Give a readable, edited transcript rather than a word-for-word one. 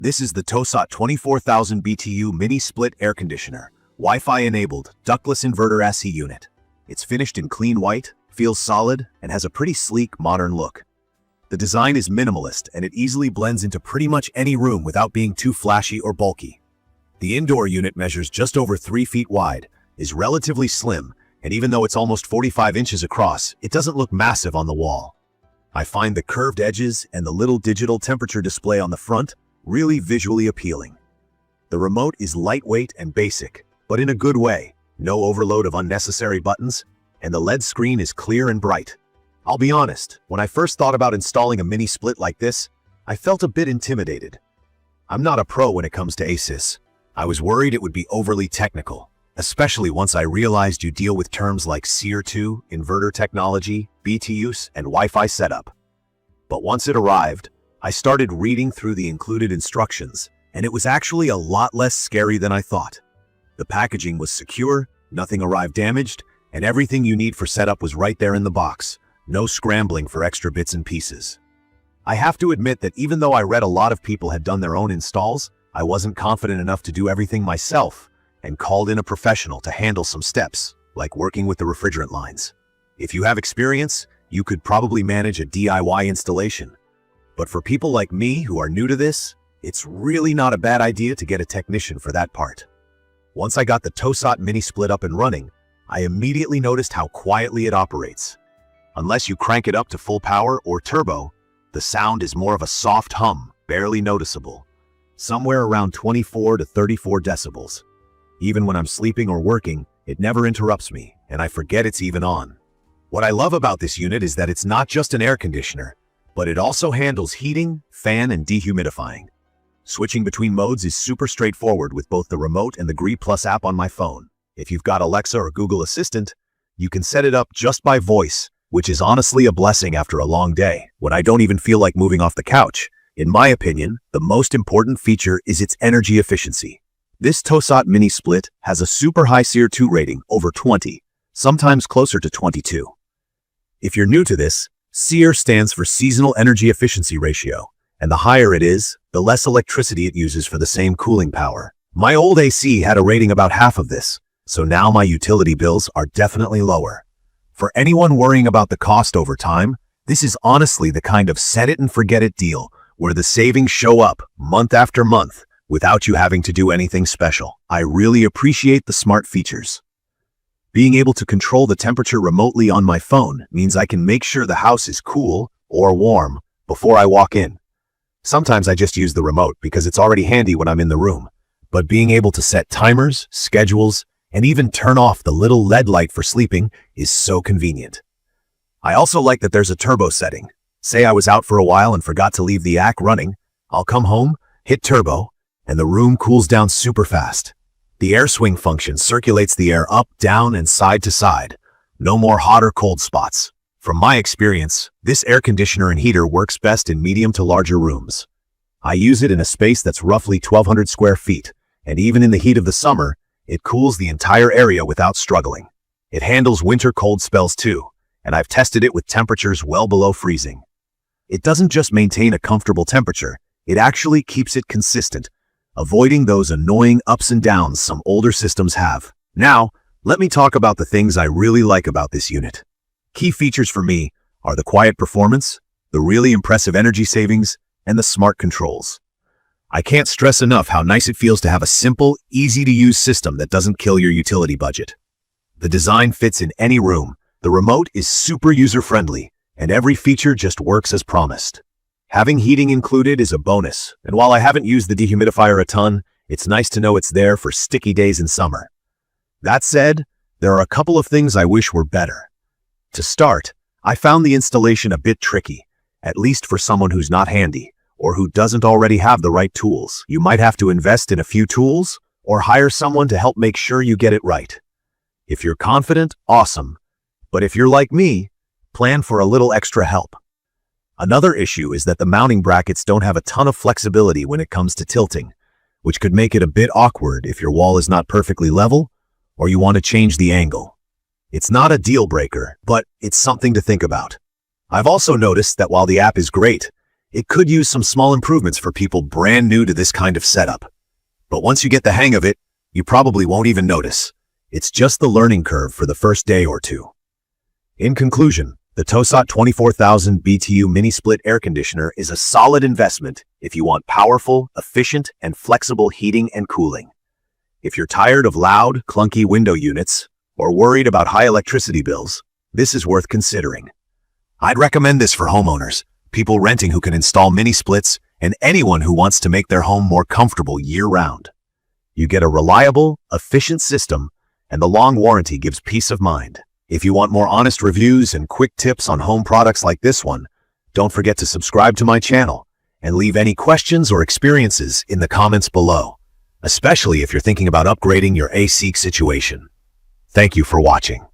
This is the TOSOT 24,000 BTU Mini Split Air Conditioner, Wi-Fi-enabled, Ductless Inverter AC unit. It's finished in clean white, feels solid, and has a pretty sleek, modern look. The design is minimalist, and it easily blends into pretty much any room without being too flashy or bulky. The indoor unit measures just over 3 feet wide, is relatively slim, and even though it's almost 45 inches across, it doesn't look massive on the wall. I find the curved edges and the little digital temperature display on the front really visually appealing. The remote is lightweight and basic, but in a good way. No overload of unnecessary buttons, and the LED screen is clear and bright. I'll be honest, when I first thought about installing a mini split like this, I felt a bit intimidated. I'm not a pro when it comes to ASIS. I was worried it would be overly technical, especially once I realized you deal with terms like SEER2, inverter technology, BTUs, and Wi-Fi setup. But once it arrived, I started reading through the included instructions, and it was actually a lot less scary than I thought. The packaging was secure, nothing arrived damaged, and everything you need for setup was right there in the box. No scrambling for extra bits and pieces. I have to admit that even though I read a lot of people had done their own installs, I wasn't confident enough to do everything myself and called in a professional to handle some steps, like working with the refrigerant lines. If you have experience, you could probably manage a DIY installation. But for people like me who are new to this, it's really not a bad idea to get a technician for that part. Once I got the TOSOT Mini Split up and running, I immediately noticed how quietly it operates. Unless you crank it up to full power or turbo, the sound is more of a soft hum, barely noticeable. Somewhere around 24 to 34 decibels. Even when I'm sleeping or working, it never interrupts me, and I forget it's even on. What I love about this unit is that it's not just an air conditioner, but it also handles heating, fan, and dehumidifying. Switching between modes is super straightforward with both the remote and the Gree Plus app on my phone. If you've got Alexa or Google Assistant, you can set it up just by voice, which is honestly a blessing after a long day, when I don't even feel like moving off the couch. In my opinion, the most important feature is its energy efficiency. This TOSOT Mini Split has a super high SEER2 rating, over 20, sometimes closer to 22. If you're new to this, SEER stands for Seasonal Energy Efficiency Ratio, and the higher it is, the less electricity it uses for the same cooling power. My old AC had a rating about half of this, so now my utility bills are definitely lower. For anyone worrying about the cost over time, this is honestly the kind of set-it-and-forget-it deal where the savings show up month after month without you having to do anything special. I really appreciate the smart features. Being able to control the temperature remotely on my phone means I can make sure the house is cool or warm before I walk in. Sometimes I just use the remote because it's already handy when I'm in the room, but being able to set timers, schedules, and even turn off the little LED light for sleeping is so convenient. I also like that there's a turbo setting. Say I was out for a while and forgot to leave the AC running, I'll come home, hit turbo, and the room cools down super fast. The air swing function circulates the air up, down, and side to side. No more hot or cold spots. From my experience, this air conditioner and heater works best in medium to larger rooms. I use it in a space that's roughly 1,200 square feet, and even in the heat of the summer, it cools the entire area without struggling. It handles winter cold spells too, and I've tested it with temperatures well below freezing. It doesn't just maintain a comfortable temperature, it actually keeps it consistent, avoiding those annoying ups and downs some older systems have. Now, let me talk about the things I really like about this unit. Key features for me are the quiet performance, the really impressive energy savings, and the smart controls. I can't stress enough how nice it feels to have a simple, easy-to-use system that doesn't kill your utility budget. The design fits in any room, the remote is super user-friendly, and every feature just works as promised. Having heating included is a bonus, and while I haven't used the dehumidifier a ton, it's nice to know it's there for sticky days in summer. That said, there are a couple of things I wish were better. To start, I found the installation a bit tricky, at least for someone who's not handy, or who doesn't already have the right tools. You might have to invest in a few tools, or hire someone to help make sure you get it right. If you're confident, awesome. But if you're like me, plan for a little extra help. Another issue is that the mounting brackets don't have a ton of flexibility when it comes to tilting, which could make it a bit awkward if your wall is not perfectly level, or you want to change the angle. It's not a deal breaker, but it's something to think about. I've also noticed that while the app is great, It could use some small improvements for people brand new to this kind of setup. But once you get the hang of it, you probably won't even notice. It's just the learning curve for the first day or two. In conclusion, the TOSOT 24,000 BTU Mini Split air conditioner is a solid investment if you want powerful, efficient, and flexible heating and cooling. If you're tired of loud, clunky window units or worried about high electricity bills, this is worth considering. I'd recommend this for homeowners, people renting who can install mini splits, and anyone who wants to make their home more comfortable year-round. You get a reliable, efficient system, and the long warranty gives peace of mind. If you want more honest reviews and quick tips on home products like this one, don't forget to subscribe to my channel and leave any questions or experiences in the comments below, especially if you're thinking about upgrading your AC situation. Thank you for watching.